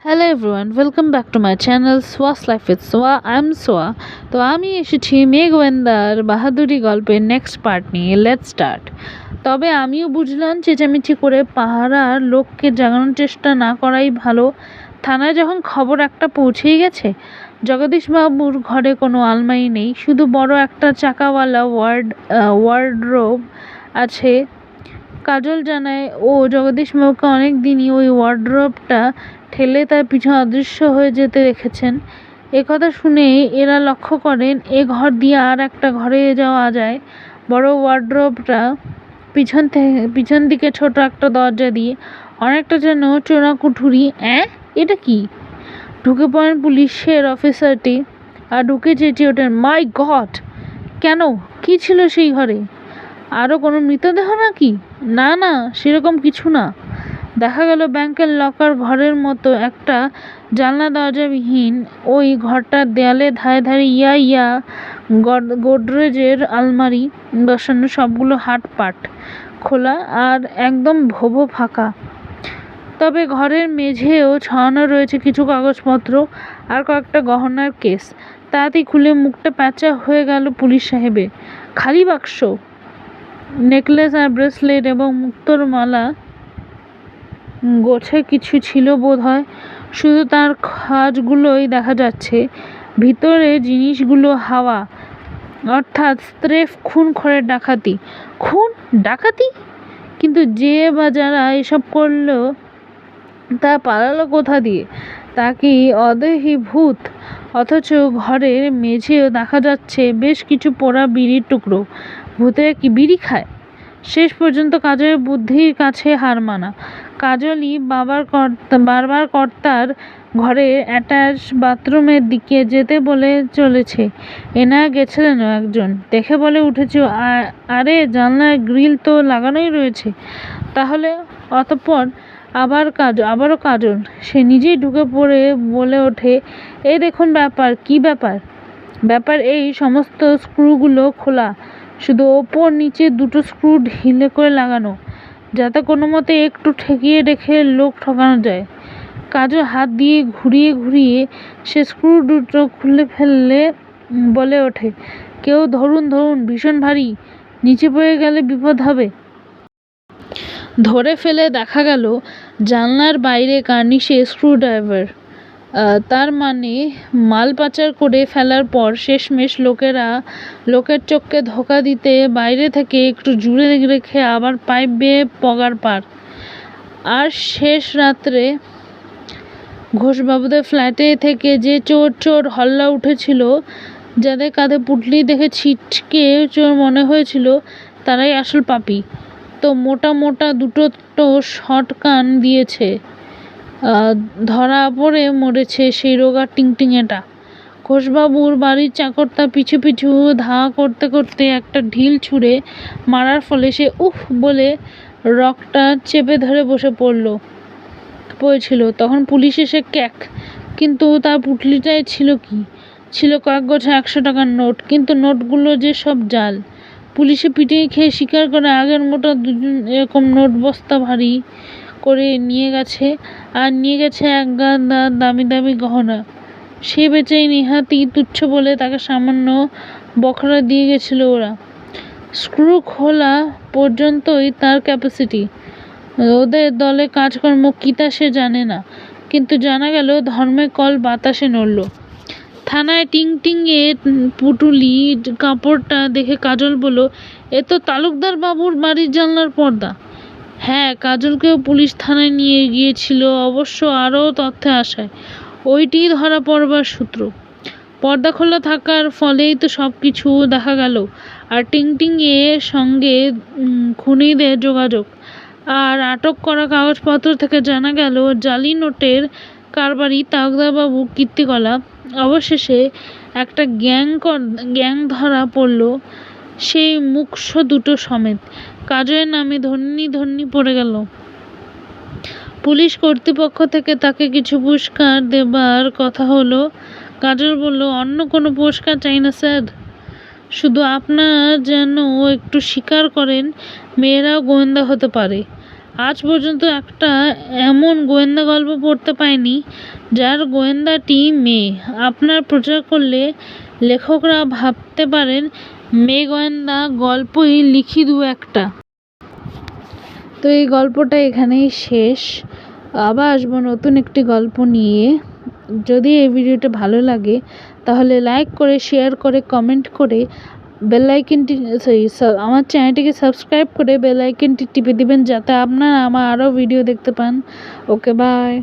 Hello everyone, welcome back to my channel Soya's life with Soya. I am Soya. তো আমি এসেছি মেঘ গোয়েন্দার বাহাদুরি গল্পের নেক্সট পার্ট নিয়ে। Let's start. তবে আমিও বুঝলাম চেঁচামেচি করে পাহারার লোককে জাগানোর চেষ্টা না করাই ভালো। থানায় যখন খবর একটা পৌঁছেই গেছে, জগদীশবাবুর ঘরে কোনো আলমারি নেই, শুধু বড় একটা চাকাওয়ালা ওয়ার্ডরোব আছে। কাজল জানায় ও জগদীশবাবুকে অনেক দিনই ওই ওয়ার্ডরোবটা ঠেলে তার পিছনে অদৃশ্য হয়ে যেতে দেখেছেন। একথা শুনে এরা লক্ষ্য করেন এ ঘর দিয়ে আর একটা ঘরে যাওয়া যায়। বড় ওয়ার্ডরোবটা পিছন দিকে ছোট একটা দরজা দিয়ে, অনেকটা যেন চোরা কুঠুরি। এটা কি? ঢুকে পড়েন পুলিশের অফিসারটি আর ঢুকে চেঁচিয়ে ওঠেন, মাই গড! কেন? কি ছিল সেই ঘরে? আরও কোনো মৃতদেহ নাকি? না না, সেরকম কিছু না। দেখা গেল ব্যাংকের লকার ঘরের মতো একটা জানলা দরজাবিহীন ওই ঘরটার দেয়ালে ধারে ধারে ইয়া গোদরেজের আলমারি বসানো, সবগুলো হাটপাট খোলা আর একদম ভোবো ফাঁকা। তবে ঘরের মেঝেও ছড়ানো রয়েছে কিছু কাগজপত্র আর কয়েকটা গহনার কেস। তাড়াতাড়ি খুলে মুখটা প্যাঁচা হয়ে গেল পুলিশ সাহেবের। খালি বাক্স, নেকলেস আর ব্রেসলেট এবং মুক্তোর মালা গোছে কিছু ছিল বোধ হয়। শুধু তার খাঁজগুলোই দেখা যাচ্ছে। ভিতরে জিনিসগুলো হাওয়া, অর্থাৎ স্রেফ খুন করে ডাকাতি। খুন ডাকাতি? কিন্তু যে বা যারা এসব করলো তা পালালো কোথা দিয়ে? তা কি অদেহী ভূত? অথচ ঘরের মেঝেও দেখা যাচ্ছে বেশ কিছু পোড়া বিড়ির টুকরো। ভূতেরা কি বিড়ি খায়? শেষ পর্যন্ত কাজলের বুদ্ধির কাছে হার মানা। কাজলই বারবার কর্তার ঘরে অ্যাটাচ বাথরুমের দিকে যেতে বলে চলেছে। এনারা গেছিলেন একজন দেখে বলে উঠেছে, আরে জানলার গ্রিল তো লাগানোই রয়েছে। তাহলে? অতঃপর আবারও কাজল। সে নিজেই ঢুকে পড়ে বলে ওঠে, এই দেখুন ব্যাপার। কি ব্যাপার? ব্যাপার এই, সমস্ত স্ক্রুগুলো খোলা, শুধু ওপর নিচে দুটো স্ক্রু ঢিলে করে লাগানো, যাতে কোনো মতে একটু ঠেকিয়ে রেখে লোক ঠকানো যায়। কাজল হাত দিয়ে ঘুরিয়ে ঘুরিয়ে সে স্ক্রু দুটো খুলে ফেললে বলে ওঠে, কেউ ধরুন, ভীষণ ভারী, নিচে পড়ে গেলে বিপদ হবে। ধরে ফেলে দেখা গেল জানলার বাইরে কার্নিশে স্ক্রুড্রাইভার। তার মানে মাল পাচার করে ফেলার পর শেষমেশ লোকের চোখকে ধোঁকা দিতে বাইরে থেকে একটু জুড়ে রেখে আবার পাইপ বেয়ে পগার পার। আর শেষ রাত্রে ঘোষবাবুদের ফ্ল্যাটে থেকে যে চোর হল্লা উঠেছিল, যাদের কাঁধে পুঁটলি দেখে ছিটকে চোর মনে হয়েছিল, তারাই আসল পাপী। তো মোটা দুটো শর্ট কান দিয়েছে, ধরা পড়ে মরেছে সেই রোগা টিংটিঙেটা। ঘোষবাবুর বাড়ির চাকর তার পিছু পিছু ধাওয়া করতে করতে একটা ঢিল ছুঁড়ে মারার ফলে সে উফ বলে রগটা চেপে ধরে বসে পড়েছিল। তখন পুলিশ এসে ক্যাক। কিন্তু তার পুঁটলিটায় ছিল কি? ছিল কয়েক গোছা 100 টাকার নোট, কিন্তু নোটগুলো যে সব জাল। পুলিশে পিটিয়ে খেয়ে স্বীকার করে আগের মোটা দুজন এরকম নোট বস্তা ভারী করে নিয়ে গেছে, আর নিয়ে গেছে এক গাদা দামি দামি গহনা। সে বেচারি নেহাতি তুচ্ছ বলে তাকে সামান্য বখরা দিয়ে গেছিল ওরা। স্ক্রু খোলা পর্যন্তই তার ক্যাপাসিটি। ওদের দলে কাজকর্ম কি তা সে জানে না, কিন্তু জানা গেল ধর্মের কল বাতাসে নড়ল। থানায় টিংটিঙে পুটুলি কাপড়টা দেখে কাজল বলল, এ তো তালুকদার বাবুর বাড়ির জানলার পর্দা। হ্যাঁ, কাজলকেও পুলিশ থানায় নিয়ে গিয়েছিল অবশ্য আরও তথ্যে আসায়। ওইটিই ধরা পড়বার সূত্র। পর্দা খোলা থাকার ফলেই তো সব কিছু দেখা গেল। আর টিংটিঙের সঙ্গে খুনিদের যোগাযোগ। আর আটক করা কাগজপত্র থেকে জানা গেল জালি নোটের কারবারি তালুকদারবাবু কীর্তিকলা। অবশেষে একটা গ্যাং ধরা পড়ল, সেই মুখ্য দুটো সমেত। কাজলের নামে ধন্যি পড়ে গেল। পুলিশ কর্তৃপক্ষ থেকে তাকে কিছু পুরস্কার দেবার কথা হলো। কাজল বলল, অন্য কোনো পুরস্কার চাই না স্যার, শুধু আপনার যেন একটু স্বীকার করেন মেয়েরাও গোয়েন্দা হতে পারে। আজ পর্যন্ত একটা এমন গোয়েন্দা গল্প পড়তে পাইনি যার গোয়েন্দাটি মেয়ে। আপনার প্রচার করলে লেখকরা ভাবতে পারেন মেয়ে গোয়েন্দা গল্পই লিখি দু একটা। তো এই গল্পটা এখানেই শেষ। আবার আসবো নতুন একটি গল্প নিয়ে। যদি এই ভিডিওটা ভালো লাগে তাহলে লাইক করে, শেয়ার করে, কমেন্ট করে বেল আইকনটি আমার চ্যানেলটিকে সাবস্ক্রাইব করে বেল আইকনটি টিপে দিবেন, যাতে আপনারা আমার আরও ভিডিও দেখতে পান। ওকে, বাই।